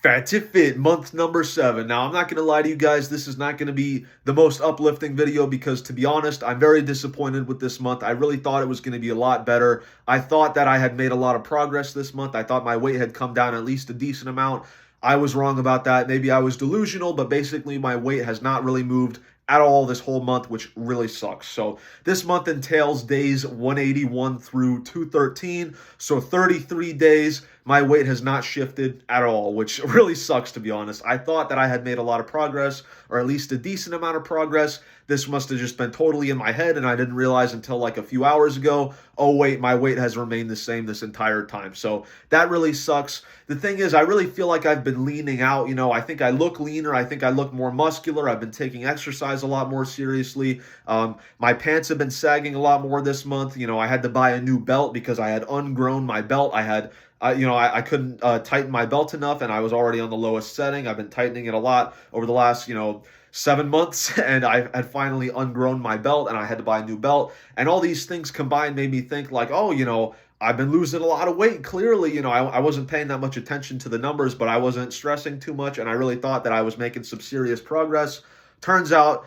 Fat to Fit, month number 7. Now, I'm not going to lie to you guys, this is not going to be the most uplifting video because, to be honest, I'm very disappointed with this month. I really thought it was going to be a lot better. I thought that I had made a lot of progress this month. I thought my weight had come down at least a decent amount. I was wrong about that. Maybe I was delusional, but basically my weight has not really moved at all this whole month, which really sucks. So this month entails days 181 through 213. So 33 days, my weight has not shifted at all, which really sucks, to be honest. I thought that I had made a lot of progress, or at least a decent amount of progress. This must have just been totally in my head, and I didn't realize until like a few hours ago, oh wait, my weight has remained the same this entire time. So that really sucks. The thing is, I really feel like I've been leaning out. I think I look leaner. I think I look more muscular. I've been taking exercise a lot more seriously. My pants have been sagging a lot more this month. I had to buy a new belt because I had ungrown my belt. I couldn't tighten my belt enough, and I was already on the lowest setting. I've been tightening it a lot over the last, 7 months, and I had finally ungrown my belt, and I had to buy a new belt. And all these things combined made me think like, oh, I've been losing a lot of weight. Clearly, I wasn't paying that much attention to the numbers, but I wasn't stressing too much, and I really thought that I was making some serious progress. Turns out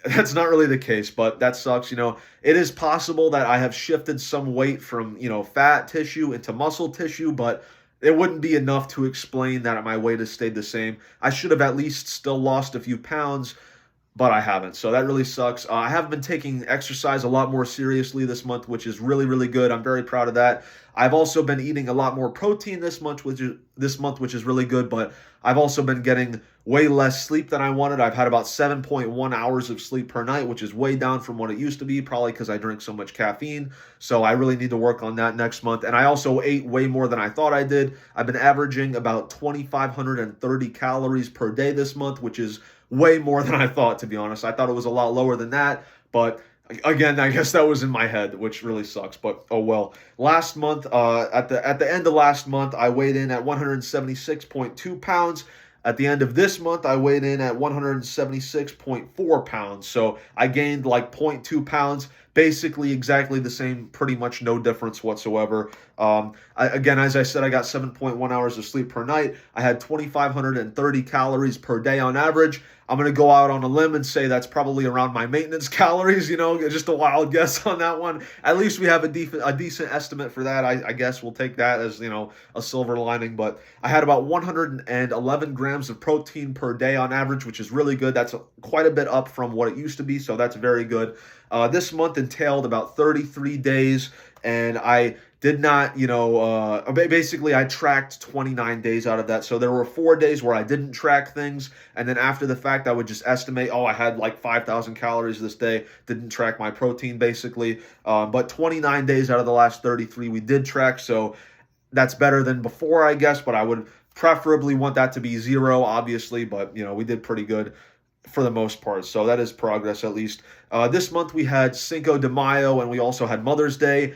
that's not really the case, but that sucks. It is possible that I have shifted some weight from, fat tissue into muscle tissue, but it wouldn't be enough to explain that my weight has stayed the same. I should have at least still lost a few pounds, but I haven't. So that really sucks. I have been taking exercise a lot more seriously this month, which is really, really good. I'm very proud of that. I've also been eating a lot more protein this month, which is really good, but I've also been getting way less sleep than I wanted. I've had about 7.1 hours of sleep per night, which is way down from what it used to be, probably because I drink so much caffeine. So I really need to work on that next month. And I also ate way more than I thought I did. I've been averaging about 2,530 calories per day this month, which is way more than I thought, to be honest. I thought it was a lot lower than that, but again, I guess that was in my head, which really sucks, but oh well. Last month, at the end of last month, I weighed in at 176.2 pounds. At the end of this month, I weighed in at 176.4 pounds. So I gained like 0.2 pounds, basically exactly the same, pretty much no difference whatsoever. Again, as I said, I got 7.1 hours of sleep per night. I had 2,530 calories per day on average. I'm going to go out on a limb and say that's probably around my maintenance calories, just a wild guess on that one. At least we have a decent estimate for that. I guess we'll take that as, a silver lining. But I had about 111 grams of protein per day on average, which is really good. That's quite a bit up from what it used to be, so that's very good. This month entailed about 33 days, and I did not, basically I tracked 29 days out of that. So there were 4 days where I didn't track things. And then after the fact, I would just estimate, oh, I had like 5,000 calories this day. Didn't track my protein basically. But 29 days out of the last 33, we did track. So that's better than before, I guess. But I would preferably want that to be 0, obviously. But, we did pretty good for the most part. So that is progress, at least. This month we had Cinco de Mayo, and we also had Mother's Day.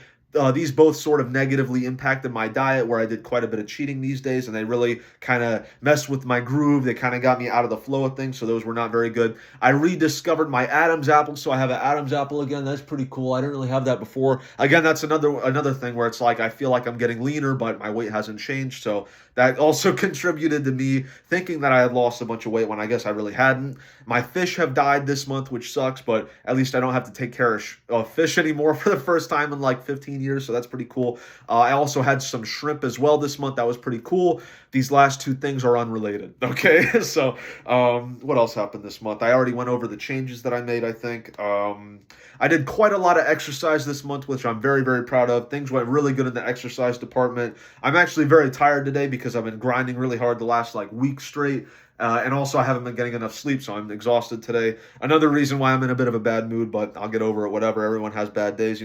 These both sort of negatively impacted my diet, where I did quite a bit of cheating these days, and they really kind of messed with my groove. They kind of got me out of the flow of things, so those were not very good. I rediscovered my Adam's apple, so I have an Adam's apple again. That's pretty cool. I didn't really have that before. Again, that's another thing where it's like I feel like I'm getting leaner, but my weight hasn't changed, so that also contributed to me thinking that I had lost a bunch of weight when I guess I really hadn't. My fish have died this month, which sucks, but at least I don't have to take care of fish anymore for the first time in like 15 years, so that's pretty cool. I also had some shrimp as well this month. That was pretty cool. These last two things are unrelated, okay? So what else happened this month? I already went over the changes that I made, I think. I did quite a lot of exercise this month, which I'm very, very proud of. Things went really good in the exercise department. I'm actually very tired today because I've been grinding really hard the last week straight. And also I haven't been getting enough sleep, so I'm exhausted today. Another reason why I'm in a bit of a bad mood, but I'll get over it, whatever. Everyone has bad days,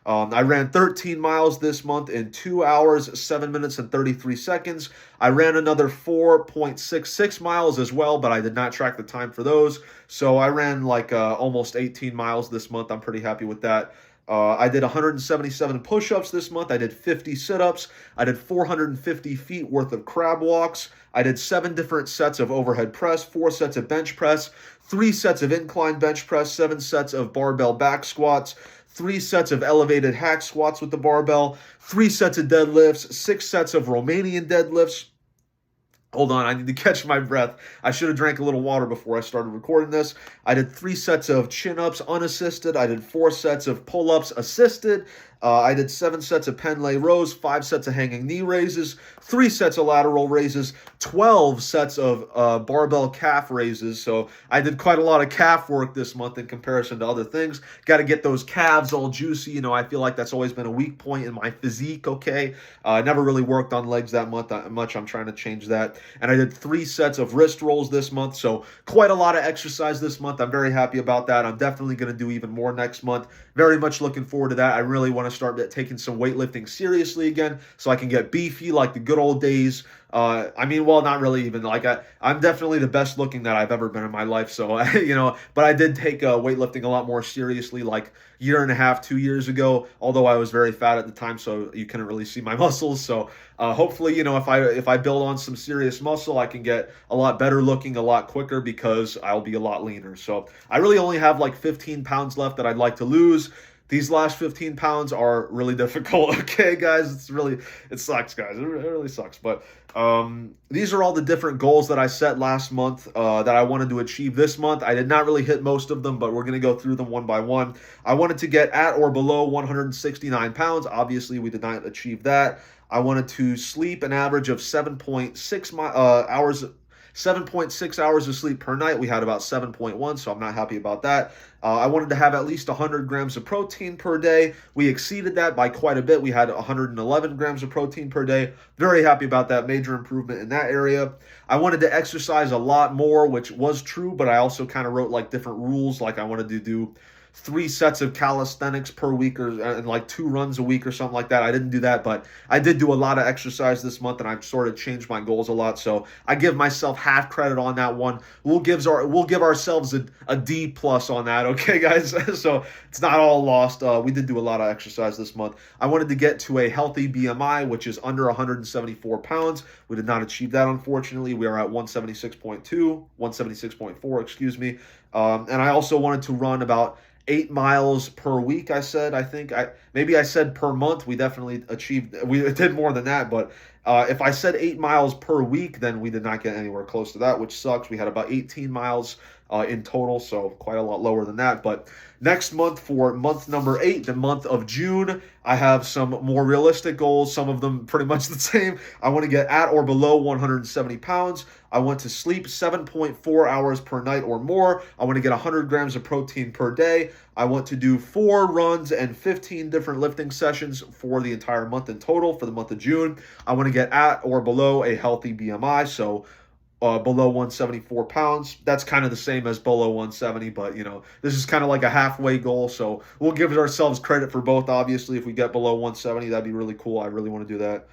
I ran 13 miles this month in 2 hours, 7 minutes, and 33 seconds. I ran another 4.66 miles as well, but I did not track the time for those. So I ran almost 18 miles this month. I'm pretty happy with that. I did 177 push-ups this month. I did 50 sit-ups. I did 450 feet worth of crab walks. I did 7 different sets of overhead press, 4 sets of bench press, 3 sets of incline bench press, 7 sets of barbell back squats, 3 sets of elevated hack squats with the barbell, 3 sets of deadlifts, 6 sets of Romanian deadlifts, Hold on, I need to catch my breath. I should have drank a little water before I started recording this. I did 3 sets of chin-ups unassisted. I did 4 sets of pull-ups assisted. I did 7 sets of pen lay rows, 5 sets of hanging knee raises, 3 sets of lateral raises, 12 sets of barbell calf raises. So I did quite a lot of calf work this month in comparison to other things. Got to get those calves all juicy. You know, I feel like that's always been a weak point in my physique, okay? I never really worked on legs that much. I'm trying to change that. And I did 3 sets of wrist rolls this month. So quite a lot of exercise this month. I'm very happy about that. I'm definitely going to do even more next month. Very much looking forward to that. I really want to start taking some weightlifting seriously again so I can get beefy like the good old days. I mean, well, not really even. Like, I'm definitely the best looking that I've ever been in my life. So, you know, but I did take weightlifting a lot more seriously like year and a half, 2 years ago, although I was very fat at the time, so you couldn't really see my muscles. So hopefully, you know, if I build on some serious muscle, I can get a lot better looking a lot quicker because I'll be a lot leaner. So I really only have like 15 pounds left that I'd like to lose. These last 15 pounds are really difficult. Okay, guys, it sucks, guys. It really sucks. But these are all the different goals that I set last month that I wanted to achieve this month. I did not really hit most of them, but we're going to go through them one by one. I wanted to get at or below 169 pounds. Obviously, we did not achieve that. I wanted to sleep an average of 7.6 hours of sleep per night. We had about 7.1, so I'm not happy about that. I wanted to have at least 100 grams of protein per day. We exceeded that by quite a bit. We had 111 grams of protein per day. Very happy about that. Major improvement in that area. I wanted to exercise a lot more, which was true, but I also kind of wrote like different rules. Like I wanted to do 3 sets of calisthenics per week and like 2 runs a week or something like that. I didn't do that, but I did do a lot of exercise this month and I've sort of changed my goals a lot. So I give myself half credit on that one. We'll give ourselves a D plus on that. Okay, guys. So it's not all lost. We did do a lot of exercise this month. I wanted to get to a healthy BMI, which is under 174 pounds. We did not achieve that, unfortunately. We are at 176.4, excuse me. And I also wanted to run about 8 miles per week. I think maybe I said per month. We definitely we did more than that, but if I said 8 miles per week, then we did not get anywhere close to that, which sucks. We had about 18 miles in total, so quite a lot lower than that. But next month, for month number 8, the month of June, I have some more realistic goals, some of them pretty much the same. I want to get at or below 170 pounds. I want to sleep 7.4 hours per night or more. I want to get 100 grams of protein per day. I want to do 4 runs and 15 different lifting sessions for the entire month in total for the month of June. I want to get at or below a healthy BMI, so below 174 pounds. That's kind of the same as below 170, but you know, this is kind of like a halfway goal. So we'll give ourselves credit for both. Obviously, if we get below 170, that'd be really cool. I really want to do that.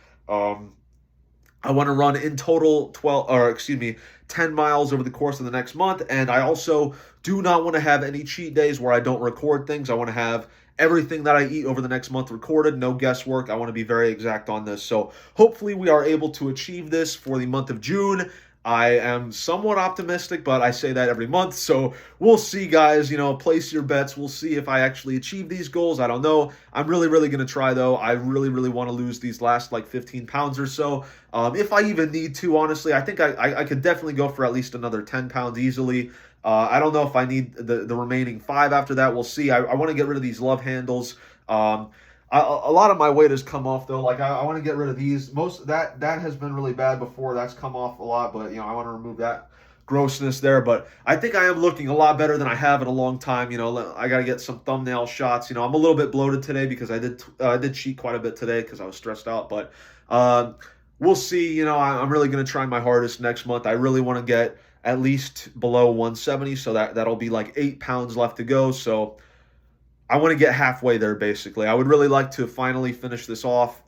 I want to run in total 10 miles over the course of the next month. And I also do not want to have any cheat days where I don't record things. I want to have everything that I eat over the next month recorded, no guesswork. I want to be very exact on this. So hopefully we are able to achieve this for the month of June. I am somewhat optimistic, but I say that every month. So we'll see, guys. You know, place your bets. We'll see if I actually achieve these goals. I don't know. I'm really going to try, though. I really want to lose these last like 15 pounds or so. If I even need to, honestly, I think I could definitely go for at least another 10 pounds easily. I don't know if I need the remaining 5 after that. We'll see. I want to get rid of these love handles. A lot of my weight has come off, though. Like I want to get rid of these. Most that has been really bad before. That's come off a lot, but you know, I want to remove that grossness there. But I think I am looking a lot better than I have in a long time. You know, I got to get some thumbnail shots. You know, I'm a little bit bloated today because I did cheat quite a bit today because I was stressed out. But we'll see. You know, I'm really going to try my hardest next month. I really want to get at least below 170, so that'll be like 8 pounds left to go. So I want to get halfway there, basically. I would really like to finally finish this off,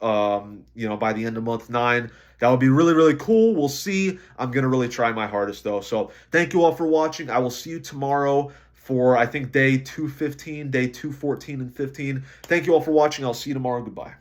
you know, by the end of month 9. That would be really cool. We'll see. I'm going to really try my hardest, though. So thank you all for watching. I will see you tomorrow for, I think, day 215, day 214 and 15. Thank you all for watching. I'll see you tomorrow. Goodbye.